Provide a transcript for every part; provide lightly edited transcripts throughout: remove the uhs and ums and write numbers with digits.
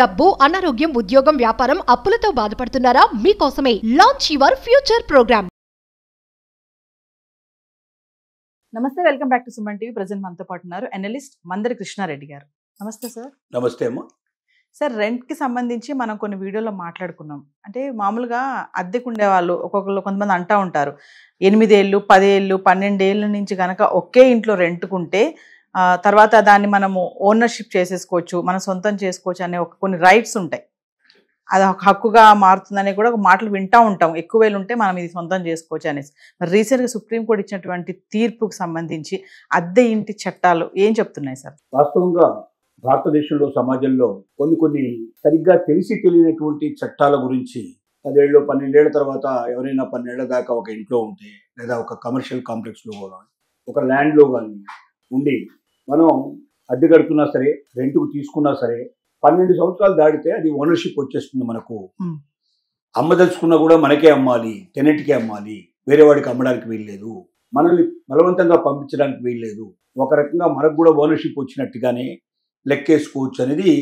డబ్బు, అనారోగ్యం, ఉద్యోగం, వ్యాపారం, అప్పులతో బాధపడుతున్నారా? మీకోసమే లాంచ్ యువర్ ఫ్యూచర్ ప్రోగ్రామ్. నమస్తే, welcome back to Suman TV. Present మనతో పాటు ఉన్నారు అనలిస్ట్ మందరి కృష్ణారెడ్డి గారు. నమస్తే సార్. నమస్తే అమ్మా. సార్, రెంట్కి సంబంధించి మనం కొన్ని వీడియోలో మాట్లాడుకున్నాం. అంటే మామూలుగా అద్దెకు ఉండేవాళ్ళు ఒక్కొక్కరు కొంతమంది అంటూ ఉంటారు, 8 ఏళ్ళు 10 ఏళ్ళు 12 ఏళ్ళ నుంచి కనుక ఒకే ఇంట్లో రెంట్కుంటే తర్వాత దాన్ని మనము ఓనర్షిప్ చేసేసుకోవచ్చు, మనం సొంతం చేసుకోవచ్చు అనే కొన్ని రైట్స్ ఉంటాయి. అది ఒక హక్కుగా మారుతుందనే కూడా ఒక మాటలు వింటూ ఉంటాం. ఎక్కువ వేలు ఉంటే మనం ఇది సొంతం చేసుకోవచ్చు అనేసి. మరి రీసెంట్గా సుప్రీంకోర్టు ఇచ్చినటువంటి తీర్పుకు సంబంధించి అద్దె ఇంటి చట్టాలు ఏం చెప్తున్నాయి సార్? వాస్తవంగా భారతదేశంలో సమాజంలో కొన్ని సరిగ్గా తెలియనటువంటి చట్టాల గురించి 10 ఏళ్ళు 12 ఏళ్ల తర్వాత ఎవరైనా 12 ఏళ్ల దాకా ఒక ఇంట్లో ఉంటే, లేదా ఒక కమర్షియల్ కాంప్లెక్స్లో కూడా ఒక ల్యాండ్లో కానీ ఉండి మనం అద్దె కడుతున్నా సరే, రెంట్కు తీసుకున్నా సరే 12 సంవత్సరాలు దాటితే అది ఓనర్షిప్ వచ్చేస్తుంది. మనకు అమ్మదలుచుకున్నా కూడా మనకే అమ్మాలి, టెనెంట్కే అమ్మాలి, వేరే వాడికి అమ్మడానికి వీల్లేదు, మనల్ని బలవంతంగా పంపించడానికి వీల్లేదు. ఒక రకంగా మనకు కూడా ఓనర్షిప్ వచ్చినట్టుగానే లెక్కేసుకోవచ్చు అనేది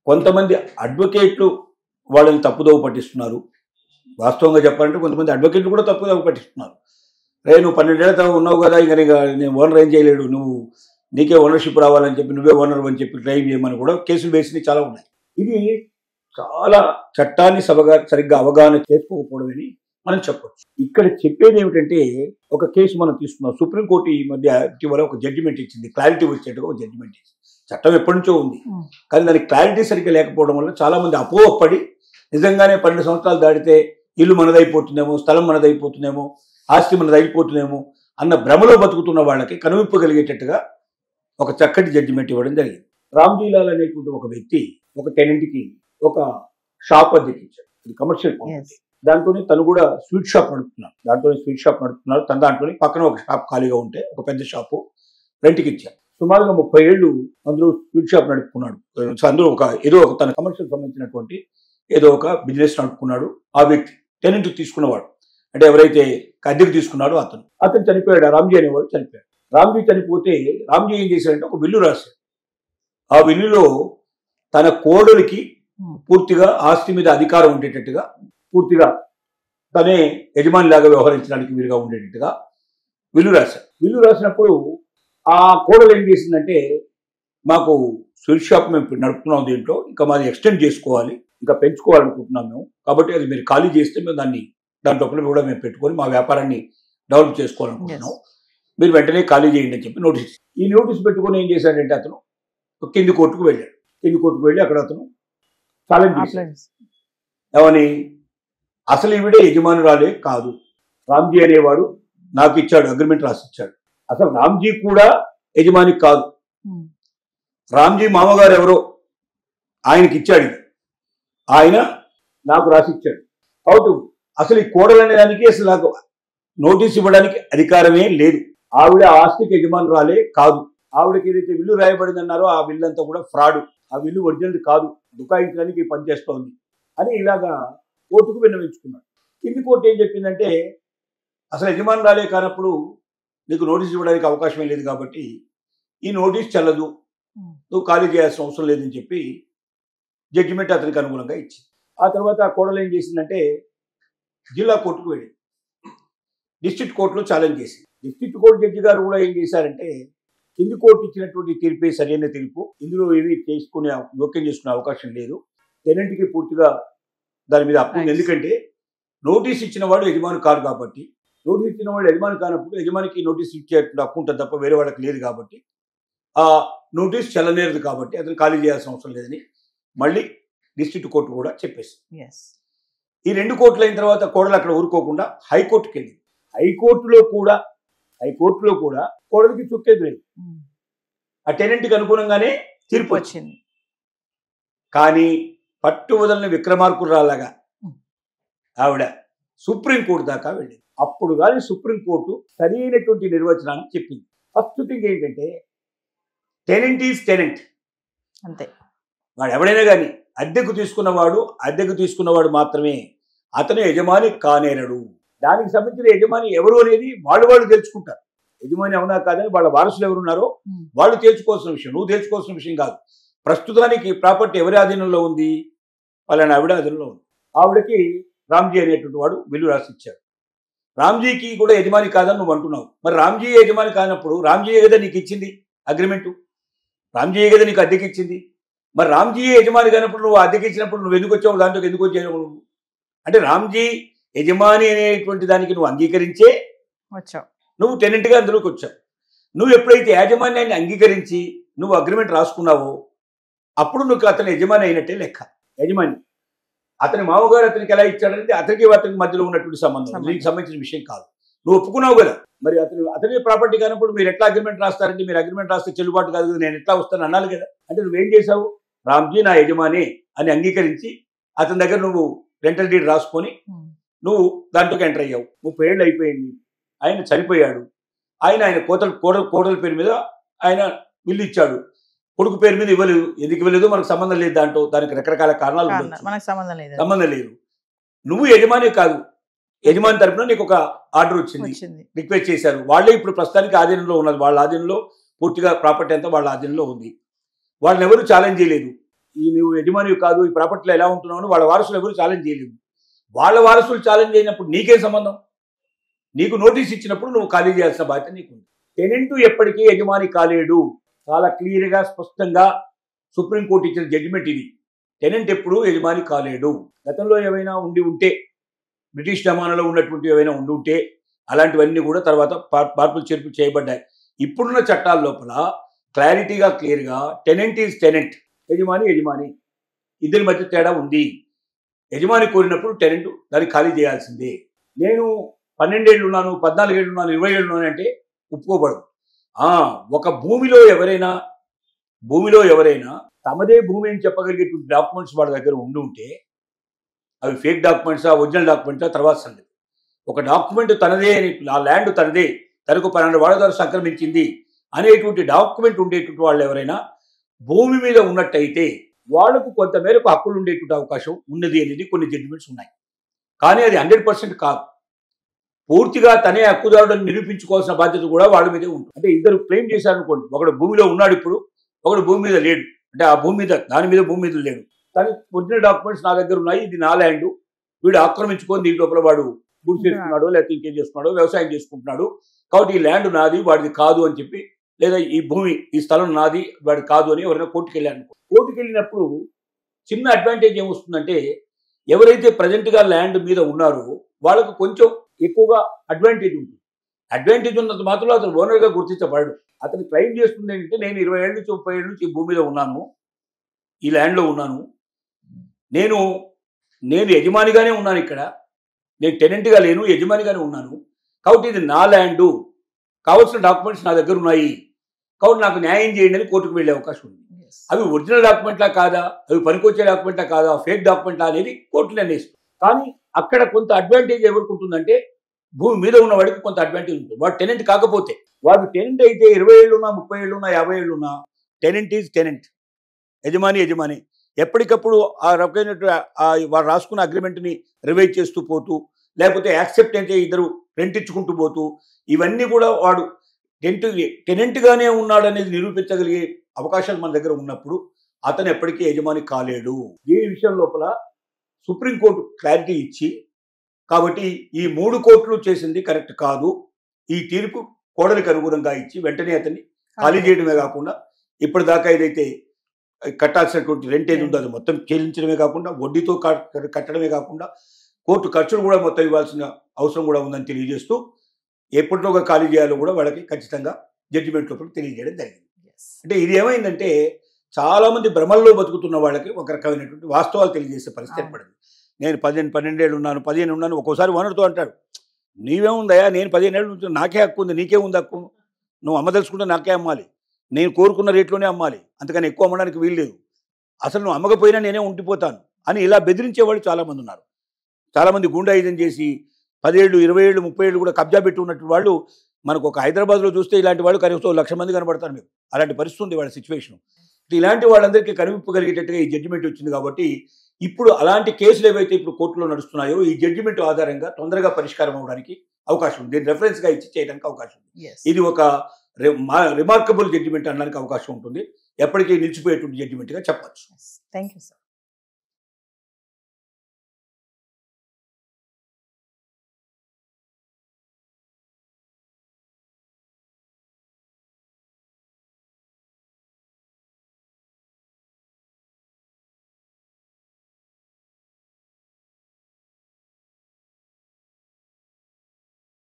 కొంతమంది అడ్వకేట్లు వాళ్ళని తప్పుదోవ పట్టిస్తున్నారు. వాస్తవంగా చెప్పాలంటే కొంతమంది అడ్వకేట్లు కూడా తప్పుదోవ పట్టిస్తున్నారు. రే, నువ్వు 12 ఏళ్ళ ఉన్నావు కదా, ఇంకా నేను ఓనర్ ఏం చేయలేడు, నువ్వు నీకే ఓనర్షిప్ రావాలని చెప్పి, నువ్వే ఓనర్ అని చెప్పి క్లెయిమ్ చేయమని కూడా కేసులు వేసినవి చాలా ఉన్నాయి. ఇది చాలా చట్టాన్ని సరిగ్గా అవగాహన చేసుకోకపోవడమని మనం చెప్పొచ్చు. ఇక్కడ చెప్పేది ఏమిటంటే, ఒక కేసు మనం తీసుకున్నాం. సుప్రీంకోర్టు ఈ మధ్య ఇటీవల ఒక జడ్జిమెంట్ ఇచ్చింది, క్లారిటీ వచ్చేట్టుగా ఒక జడ్జిమెంట్ ఇచ్చింది. చట్టం ఎప్పటి నుంచో ఉంది, కానీ దానికి క్లారిటీ సరిగ్గా లేకపోవడం వల్ల చాలామంది అపోహపడి నిజంగానే 12 సంవత్సరాలు దాటితే ఇల్లు మనదైపోతుందేమో, స్థలం మనదైపోతుందేమో, ఆస్తి మనదైపోతుందేమో అన్న భ్రమలో బతుకుతున్న వాళ్ళకి కనువిప్పగలిగేటట్టుగా ఒక చక్కటి జడ్జిమెంట్ ఇవ్వడం జరిగింది. రామ్జీలాల్ అనేటువంటి ఒక వ్యక్తి ఒక టెనెంట్కి ఒక షాప్ అద్దెకిచ్చాడు. ఇది కమర్షియల్ ప్రాపర్టీ. దాంట్లోనే తను కూడా స్వీట్ షాప్ నడుపుతున్నారు. తన దాంట్లోనే పక్కన ఒక షాప్ ఖాళీగా ఉంటే ఒక పెద్ద షాపు రెంట్కి ఇచ్చారు. సుమారుగా 30 ఏళ్ళు అందులో స్వీట్ షాప్ నడుపుకున్నాడు. అందులో ఏదో ఒక తన కమర్షియల్ సంబంధించినటువంటి ఏదో ఒక బిజినెస్ నడుపుకున్నాడు. ఆ వ్యక్తి టెనెంట్ తీసుకున్నవాడు, అంటే ఎవరైతే అద్దెకు తీసుకున్నాడో అతను చనిపోయాడు. రామ్జీ అనేవాడు చనిపోయాడు. రామ్జీ చనిపోతే రామ్జీ ఏం చేశాడంటే ఒక బిల్లు రాశాడు. ఆ బిల్లులో తన కోడలికి పూర్తిగా ఆస్తి మీద అధికారం ఉండేటట్టుగా, పూర్తిగా తనే యజమానిలాగా వ్యవహరించడానికి వీలుగా ఉండేటట్టుగా బిల్లు రాశాడు. బిల్లు రాసినప్పుడు ఆ కోడలు ఏం చేసిందంటే, మాకు స్వీట్ షాప్ మేము నడుపుతున్నాం, దీంట్లో ఇంకా మాది ఎక్స్టెండ్ చేసుకోవాలి, ఇంకా పెంచుకోవాలనుకుంటున్నాం మేము, కాబట్టి అది మీరు ఖాళీ చేస్తే మేము దాని డబ్బులు కూడా మేము పెట్టుకొని మా వ్యాపారాన్ని డెవలప్ చేసుకోవాలనుకుంటున్నాం, మీరు వెంటనే ఖాళీ చేయండి అని చెప్పి నోటీస్. ఈ నోటీస్ పెట్టుకొని ఏం చేశాడంటే, అతను కింది కోర్టుకు వెళ్ళాడు. కింది కోర్టుకు వెళ్ళి అక్కడ అతను ఛాలెంజ్ చేశాడు. ఏమని? అసలు ఈవిడే యజమానురాలే కాదు, రామ్జీ అనేవాడు నాకు ఇచ్చాడు, అగ్రిమెంట్ రాసి ఇచ్చాడు. అసలు రామ్జీ కూడా యజమాని కాదు, రామ్జీ మామగారు ఎవరో ఆయనకి ఇచ్చాడు, ఆయన నాకు రాసి ఇచ్చాడు. కాబట్టి అసలు ఈ కోడలనే దానికి అసలు నాకు నోటీస్ ఇవ్వడానికి అధికారమే లేదు. ఆవిడ ఆస్తికి యజమానురాలే కాదు. ఆవిడకి ఏదైతే విల్లు రాయబడిందన్నారో ఆ విల్లు అంతా కూడా ఫ్రాడ్, ఆ విల్లు ఒరిజినల్ కాదు, దుకాయించడానికి పనిచేస్తోంది అని ఇలాగా కోర్టుకు విన్నవించుకున్నాడు. కింది కోర్టు ఏం చెప్పిందంటే, అసలు యజమానురాలే కానప్పుడు నీకు నోటీస్ ఇవ్వడానికి అవకాశమే లేదు, కాబట్టి ఈ నోటీస్ చెల్లదు, నువ్వు ఖాళీ చేయాల్సిన అవసరం లేదని చెప్పి జడ్జిమెంట్ అతనికి అనుగుణంగా ఇచ్చింది. ఆ తర్వాత ఆ కోడలు ఏం చేసిందంటే, జిల్లా కోర్టుకు వెళ్ళింది. డిస్ట్రిక్ట్ కోర్టులో ఛాలెంజ్ చేసింది. డిస్ట్రిక్ట్ కోర్టు జడ్జి గారు కూడా ఏం చేశారంటే, కింది కోర్టు ఇచ్చినటువంటి తీర్పే సరైన తీర్పు, ఇందులో ఏమీ జోక్యం చేసుకునే అవకాశం లేదు, టెనెంట్కి పూర్తిగా దాని మీద హక్కు ఉంది. ఎందుకంటే నోటీస్ ఇచ్చిన వాడు యజమాని కాదు కాబట్టి, నోటీస్ ఇచ్చిన వాడు యజమాని కానప్పుడు యజమానికి నోటీస్ ఇచ్చే హక్కు ఉంటుంది తప్ప వేరే వాళ్ళకి లేదు, కాబట్టి ఆ నోటీస్ చెల్లనేరదు, కాబట్టి అతను ఖాళీ చేయాల్సిన అవసరం లేదని మళ్ళీ డిస్ట్రిక్ట్ కోర్టు కూడా చెప్పేసి. ఈ 2 కోర్టులు అయిన తర్వాత కోడలు అక్కడ ఊరుకోకుండా హైకోర్టుకి వెళ్ళింది. హైకోర్టులో కూడా కోడలికి చుక్కేది లేదు, ఆ టెనెంట్కి అనుగుణంగానే తీర్పు వచ్చింది. కానీ పట్టు వదలని విక్రమార్కురాలాగా ఆవిడ సుప్రీంకోర్టు దాకా వెళ్ళింది. అప్పుడు కానీ సుప్రీంకోర్టు సరైనటువంటి నిర్వచనాన్ని చెప్పింది. ఫస్ట్ థింగ్ ఏంటంటే, టెనెంట్ ఈజ్ టెనెంట్ అంతే. వాడు ఎవడైనా కానీ అద్దెకు తీసుకున్నవాడు మాత్రమే, అతను యజమాని కానేరడు. దానికి సంబంధించిన యజమాని ఎవరు అనేది వాళ్ళు తెలుసుకుంటారు. యజమాని అవునా కాదని వాళ్ళ వారసులు ఎవరున్నారో వాళ్ళు తేల్చుకోవాల్సిన విషయం, నువ్వు తేల్చుకోవాల్సిన విషయం కాదు. ప్రస్తుతానికి ప్రాపర్టీ ఎవరి ఆధీనంలో ఉంది? వాళ్ళని ఆవిడ ఆధీనంలో ఉంది. ఆవిడకి రామ్జీ అనేటువంటి వాడు బిల్లు రాసిచ్చాడు. రామ్జీకి కూడా యజమాని కాదని నువ్వు అంటున్నావు. మరి రామ్జీ యజమాని కానప్పుడు రామ్జీ కదా నీకు ఇచ్చింది అగ్రిమెంటు, రామ్జీ కదా నీకు అద్దెకి ఇచ్చింది. మరి రామ్జీ యజమాని కానప్పుడు నువ్వు అద్దెకి ఇచ్చినప్పుడు నువ్వు ఎందుకు వచ్చావు? దాంట్లో ఎందుకు వచ్చావు నువ్వు? అంటే రామ్జీ యజమాని అనేటువంటి దానికి నువ్వు అంగీకరించే వచ్చావు, నువ్వు టెనెంట్గా అందులోకి వచ్చావు. నువ్వు ఎప్పుడైతే యాజమాన్యాన్ని అంగీకరించి నువ్వు అగ్రిమెంట్ రాసుకున్నావో అప్పుడు నువ్వు అతని యజమాని అయినట్టే లెక్క. యజమాని అతని మామగారు అతనికి ఎలా ఇచ్చాడంటే అతనికి మధ్యలో ఉన్నటువంటి సంబంధం, దీనికి సంబంధించిన విషయం కాదు. నువ్వు ఒప్పుకున్నావు కదా. మరి అతని ప్రాపర్టీ కానప్పుడు మీరు ఎట్లా అగ్రిమెంట్ రాస్తారంటే, మీరు అగ్రిమెంట్ రాస్తే చెల్లుబాటు కాదు కదా, నేను ఎట్లా వస్తాను అన్నాను కదా. అంటే నువ్వేం చేశావు? రామ్జీ నా యజమాని అని అంగీకరించి అతని దగ్గర నువ్వు రెంటల్ డీడ్ రాసుకొని నువ్వు దాంట్లోకి ఎంటర్ అయ్యావు. 30 ఏళ్ళు అయిపోయింది. ఆయన చనిపోయాడు. ఆయన కోడల పేరు మీద ఆయన బిల్లు ఇచ్చాడు. కొడుకు పేరు మీద ఇవ్వలేదు. ఎందుకు ఇవ్వలేదు మనకు సంబంధం లేదు. దానికి రకరకాల కారణాలు మనకు సంబంధం లేదు. నువ్వు యజమాని కాదు. యజమాని తరపున నీకు ఒక ఆర్డర్ వచ్చింది, రిక్వెస్ట్ చేశారు. వాళ్ళే ఇప్పుడు ప్రస్తుతానికి ఆధీనంలో ఉన్నది. వాళ్ళ ఆధీనంలో పూర్తిగా ప్రాపర్టీ అంతా వాళ్ళ ఆధీనంలో ఉంది. వాళ్ళని ఎవరు ఛాలెంజ్ చేయలేదు. నువ్వు యజమాని కాదు, ఈ ప్రాపర్టీలో ఎలా ఉంటున్నావు వాళ్ళ వారసులు ఎవరు ఛాలెంజ్ చేయలేదు. వాళ్ళ వారసులు ఛాలెంజ్ అయినప్పుడు నీకేం సంబంధం? నీకు నోటీస్ ఇచ్చినప్పుడు నువ్వు ఖాళీ చేయాల్సిన బాధ్యత నీకుంది. టెనెంట్ ఎప్పటికీ యజమాని కాలేడు. చాలా క్లియర్గా స్పష్టంగా సుప్రీంకోర్టు ఇచ్చిన జడ్జిమెంట్ ఇది. టెనెంట్ ఎప్పుడు యజమాని కాలేడు. గతంలో ఏమైనా ఉంటే బ్రిటిష్ జమానాలో ఉన్నటువంటి ఏమైనా ఉంటే అలాంటివన్నీ కూడా తర్వాత మార్పులు చేర్పు చేయబడ్డాయి. ఇప్పుడున్న చట్టాల లోపల క్లారిటీగా క్లియర్గా టెనెంట్ ఈజ్ టెనెంట్, యజమాని ఇద్దరి మధ్య తేడా ఉంది. యజమాని కోరినప్పుడు టెనెంట్ దాన్ని ఖాళీ చేయాల్సిందే. నేను 12 ఏళ్ళు ఉన్నాను, 14 ఏళ్ళు ఉన్నాను, 20 ఏళ్ళు ఉన్నాను అంటే ఒప్పుకోబడదు. ఒక భూమిలో ఎవరైనా తమదే భూమి అని చెప్పగలిగేటువంటి డాక్యుమెంట్స్ వాళ్ళ దగ్గర ఉంటే అవి ఫేక్ డాక్యుమెంట్సా ఒరిజినల్ డాక్యుమెంట్సా తర్వాత సంగతి. ఒక డాక్యుమెంట్ తనదే అని, ఆ ల్యాండ్ తనదే, తనకు 12 వాళ్ళ ద్వారా సంక్రమించింది అనేటువంటి డాక్యుమెంట్ ఉండేటువంటి వాళ్ళు ఎవరైనా భూమి మీద ఉన్నట్టయితే వాళ్లకు కొంతమేరకు హక్కులు ఉండేటువంటి అవకాశం ఉన్నది అనేది కొన్ని జడ్జిమెంట్స్ ఉన్నాయి. కానీ అది 100% కాదు. పూర్తిగా తనే హక్కుదారుడని నిరూపించుకోవాల్సిన బాధ్యత కూడా వాళ్ళ మీదే ఉంటుంది. అంటే ఇద్దరు క్లెయిమ్ చేశారనుకోండి, ఒకడు భూమిలో ఉన్నాడు ఇప్పుడు, ఒకడు భూమి మీద లేడు. అంటే ఆ భూమి మీద లేడు. కానీ ఒరిజినల్ డాక్యుమెంట్స్ నా దగ్గర ఉన్నాయి, ఇది నా ల్యాండ్, వీడు ఆక్రమించుకొని దీని లోపల వాడు గుడి చేస్తున్నాడో లేకపోతే ఇంకేం చేస్తున్నాడో వ్యవసాయం చేసుకుంటున్నాడు, కాబట్టి ఈ ల్యాండ్ నాది వాడిది కాదు అని చెప్పి, లేదా ఈ స్థలం నాది వాడి కాదు అని ఎవరైనా కోర్టుకు వెళ్ళాను. కోర్టుకు వెళ్ళినప్పుడు చిన్న అడ్వాంటేజ్ ఏమొస్తుందంటే, ఎవరైతే ప్రజెంట్గా ల్యాండ్ మీద ఉన్నారో వాళ్ళకు కొంచెం ఎక్కువగా అడ్వాంటేజ్ ఉంటుంది. అడ్వాంటేజ్ ఉన్నంత మాత్రం అతను ఓనర్గా గుర్తించబడడు. అతను క్లెయిమ్ చేస్తుంది ఏంటంటే, నేను 20 ఏళ్ళ నుంచి 30 ఏళ్ళ నుంచి ఈ భూమి మీద ఉన్నాను, ఈ ల్యాండ్లో ఉన్నాను, నేను యజమానిగానే ఉన్నాను, ఇక్కడ నేను టెనెంట్గా లేను, యజమానిగానే ఉన్నాను, కాబట్టి ఇది నా ల్యాండు, కావాల్సిన డాక్యుమెంట్స్ నా దగ్గర ఉన్నాయి, కాబట్టి నాకు న్యాయం చేయండి అని కోర్టుకు వెళ్ళే అవకాశం ఉంది. అవి ఒరిజినల్ డాక్యుమెంట్లా కాదా, అవి పనికొచ్చే డాక్యుమెంట్లా కాదా, ఫేక్ డాక్యుమెంట్లా అనేది కోర్టు నిర్ణయిస్తుంది. కానీ అక్కడ కొంత అడ్వాంటేజ్ ఎవరికి ఉంటుందంటే, భూమి మీద ఉన్న వాడికి కొంత అడ్వాంటేజ్ ఉంటుంది. వాడు టెనెంట్ కాకపోతే, వాడు టెనెంట్ అయితే 20 ఏళ్ళు ఉన్నా, 30 ఏళ్ళు ఉన్నా, 50 ఏళ్ళు ఉన్నా, టెనెంట్ ఈజ్ టెనెంట్, యజమాని. ఎప్పటికప్పుడు ఆ రకమైనటువంటి వాడు రాసుకున్న అగ్రిమెంట్ని రివైజ్ చేస్తూ పోతూ, లేకపోతే యాక్సెప్ట్ అయితే ఇద్దరు రెంట్ ఇచ్చుకుంటూ పోతూ, ఇవన్నీ కూడా వాడు టెనెంట్గానే ఉన్నాడు అనేది నిరూపించగలిగే అవకాశాలు మన దగ్గర ఉన్నప్పుడు అతను ఎప్పటికీ యజమాని కాలేడు. దీని విషయం లోపల సుప్రీంకోర్టు క్లారిటీ ఇచ్చి, కాబట్టి ఈ 3 కోర్టులు చేసింది కరెక్ట్ కాదు, ఈ తీర్పు కోడలికి అనుగుణంగా ఇచ్చి వెంటనే అతన్ని ఖాళీ చేయడమే కాకుండా, ఇప్పటిదాకా ఏదైతే కట్టాల్సినటువంటి రెంట్ ఏది ఉందో అది మొత్తం చెల్లించడమే కాకుండా, వడ్డీతో కట్టడమే కాకుండా కోర్టు ఖర్చులు కూడా మొత్తం ఇవ్వాల్సిన అవసరం కూడా ఉందని తెలియజేస్తూ, ఎప్పటిలోగా ఖాళీ చేయాలో కూడా వాళ్ళకి ఖచ్చితంగా జడ్జిమెంట్ లోపల తెలియజేయడం జరిగింది. అంటే ఇది ఏమైందంటే, చాలామంది భ్రమల్లో బతుకుతున్న వాళ్ళకి ఒక రకమైనటువంటి వాస్తవాలు తెలియజేసే పరిస్థితి ఏర్పడింది. నేను 12 ఏళ్ళు ఉన్నాను, 15 ఉన్నాను. ఒక్కోసారి ఓనర్తో అంటాడు, నీవేముందయా, నేను 15 ఏళ్ళు నుంచి నాకే హక్కు ఉంది, నీకే ఉంది హక్కు, నువ్వు అమ్మదలుచుకుంటే నాకే అమ్మాలి, నేను కోరుకున్న రేట్లోనే అమ్మాలి, అంతకని ఎక్కువ అమ్మడానికి వీల్లేదు, అసలు నువ్వు అమ్మకపోయినా నేనే ఉండిపోతాను అని ఇలా బెదిరించే వాళ్ళు చాలామంది ఉన్నారు. చాలామంది గుండాయుధం చేసి 10 ఏళ్ళు, 20 ఏళ్ళు, 30 ఏళ్ళు కూడా కబ్జా పెట్టి ఉన్నట్టు వాళ్ళు మనకు ఒక హైదరాబాద్లో చూస్తే ఇలాంటి వాళ్ళు కనీసం 1,00,000 మంది కనబడతారు. మీకు అలాంటి పరిస్థితి ఉంది వాళ్ళ సిచ్యువేషన్. ఇలాంటి వాళ్ళందరికీ కనివిప్పగలిగేటట్టుగా ఈ జడ్జిమెంట్ వచ్చింది. కాబట్టి ఇప్పుడు అలాంటి కేసులు ఏవైతే ఇప్పుడు కోర్టులో నడుస్తున్నాయో ఈ జడ్జిమెంట్ ఆధారంగా తొందరగా పరిష్కారం అవడానికి అవకాశం ఉంది. దీన్ని రెఫరెన్స్గా ఇచ్చి చేయడానికి అవకాశం ఉంది. ఇది ఒక రిమార్కబుల్ జడ్జిమెంట్ అనడానికి అవకాశం ఉంటుంది. ఎప్పటికీ నిలిచిపోయేటువంటి జడ్జిమెంట్గా చెప్పచ్చు. Thank you sir.